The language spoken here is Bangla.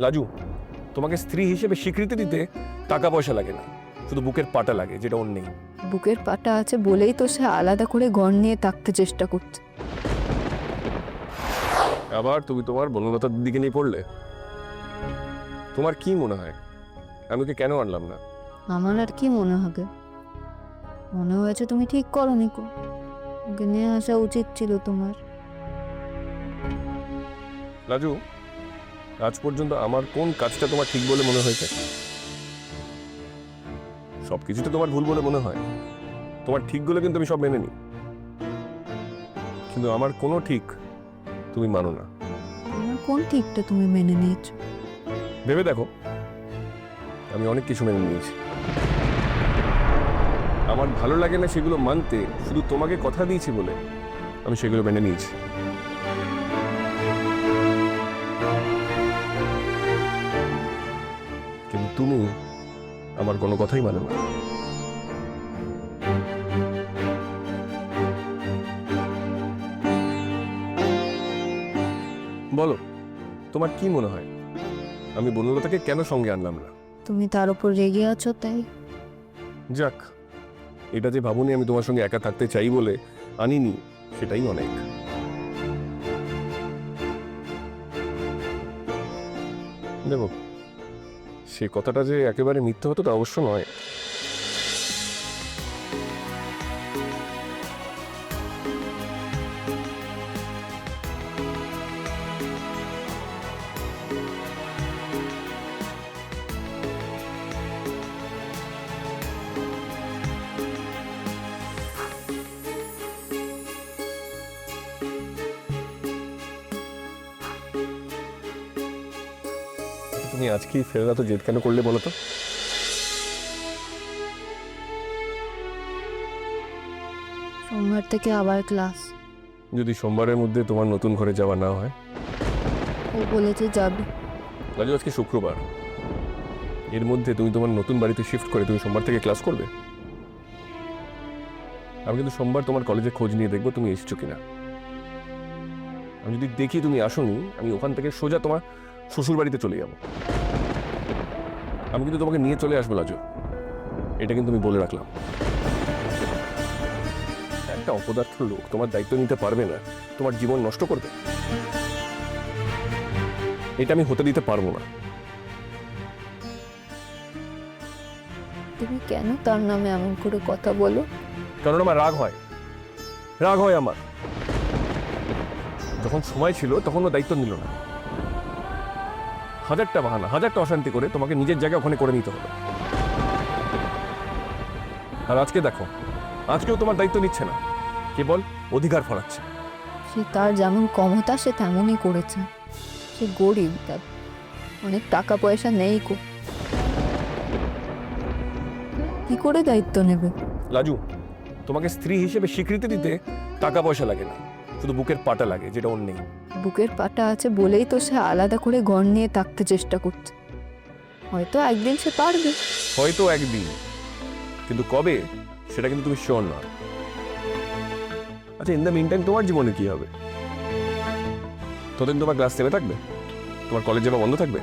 লাজু, তোমাকে স্ত্রী হিসেবে স্বীকৃতি দিতে টাকা পয়সা লাগে না, শুধু বুকের পাটা লাগে, যেটা ওর নেই। বুকের পাটা আছে বলেই তো সে আলাদা করে ঘর নিয়ে থাকতে চেষ্টা করছে। আবার তুমি তোমার বনলতার দিকে নিয়ে পড়লে। তোমার কি মনে হয় আমি ওকে কেন আনলাম না? আমার আর কি মনে হবে, মনে হয়েছে তুমি ঠিক করো নিকো, ওকে নিয়ে আসা উচিত ছিল তোমার। লাজু, আজ পর্যন্ত আমার কোন কাজটা তোমার ঠিক বলে মনে হয়েছে? সবকিছু তো তোমার ভুল বলে মনে হয়। তোমার ঠিকগুলো কিন্তু আমি সব মেনে নিই, কিন্তু আমার কোনো ঠিক তুমি মানো না। তোমার কোন ঠিকটা তুমি মেনে নিয়েছো? ভেবে দেখো, আমি অনেক কিছু মেনে নিয়েছি। আমার ভালো লাগে না সেগুলো মানতে, শুধু তোমাকে কথা দিয়েছি বলে আমি সেগুলো মেনে নিয়েছি। কিন্তু তুমি আমার কোনো কথাই মানে না। বলো, তোমার কি মনে হয় আমি বনলতাকে কেন সঙ্গে আনলাম না? তুমি তার উপর রেগে আছো তাই? যাক, এটা যে ভাবুনি আমি তোমার সঙ্গে একা থাকতে চাই বলে আনিনি, সেটাই অনেক। দেখো, সে কথাটা যে একেবারে মিথ্যে হতো তা অবশ্য নয়। তুমি আজকেই ফেরার তো জেদ কেন করলে বলো তো? সোমবার থেকে আবার ক্লাস। যদি সোমবারের মধ্যে তোমার নতুন ঘরে যাওয়া না হয়? ও বলেছে যাবে। রাজু, আজকে শুক্রবার, এর মধ্যে তুমি তোমার নতুন বাড়িতে শিফট করে তুমি সোমবার থেকে ক্লাস করবে? আমি কিন্তু সোমবার তোমার কলেজে খোঁজ নিয়ে দেখবো তুমি এসছো কিনা। আমি যদি দেখি তুমি আসোনি, আমি ওখান থেকে সোজা তোমার শ্বশুর বাড়িতে চলে যাবো। আমি কিন্তু তোমাকে নিয়ে চলে আসবো লাজু, এটা কিন্তু আমি বলে রাখলাম। একটা অপদার্থ লোক তোমার দায়িত্ব নিতে পারবে না, তোমার জীবন নষ্ট করবে, এটা আমি হতে দিতে পারবো না। তুমি কেন তার নামে এমন করে কথা বলো? কারণ আমার রাগ হয়, রাগ হয় আমার। যখন সময় ছিল তখন ও দায়িত্ব নিল না। হাজারটা বাহানা, হাজারটা অশান্তি করে তোমাকে নিজের জায়গায় ওখানে করে নিতে হলো। আর আজকে দেখো, আজকেও তোমার দায়িত্ব নিচ্ছে না, কেবল অধিকার ফলাচ্ছে। সে তার যেমন ক্ষমতা সে তেমনই করেছে। সে গরিব, তার অনেক টাকা পয়সা নেই কো, কি করে দায়িত্ব নেবে? লাজু, তোমাকে স্ত্রী হিসেবে স্বীকৃতি দিতে টাকা পয়সা লাগে না, শুধু বুকের পাটা লাগে, যেটা ওর নেই। বুকের পাটা আছে বলেই তো সে আলাদা করে ঘর নিয়ে থাকতে চেষ্টা করছে। হয়তো একদিন সে পারবে। হয়তো একদিন, কিন্তু কবে সেটা কিন্তু তুমি শিওর না। আচ্ছা, ইন দ্য মিন টাইম তোমার জীবনে কি হবে? ততদিন তোমার ক্লাস 7 থাকবে, তোমার কলেজ যাওয়া বন্ধ থাকবে।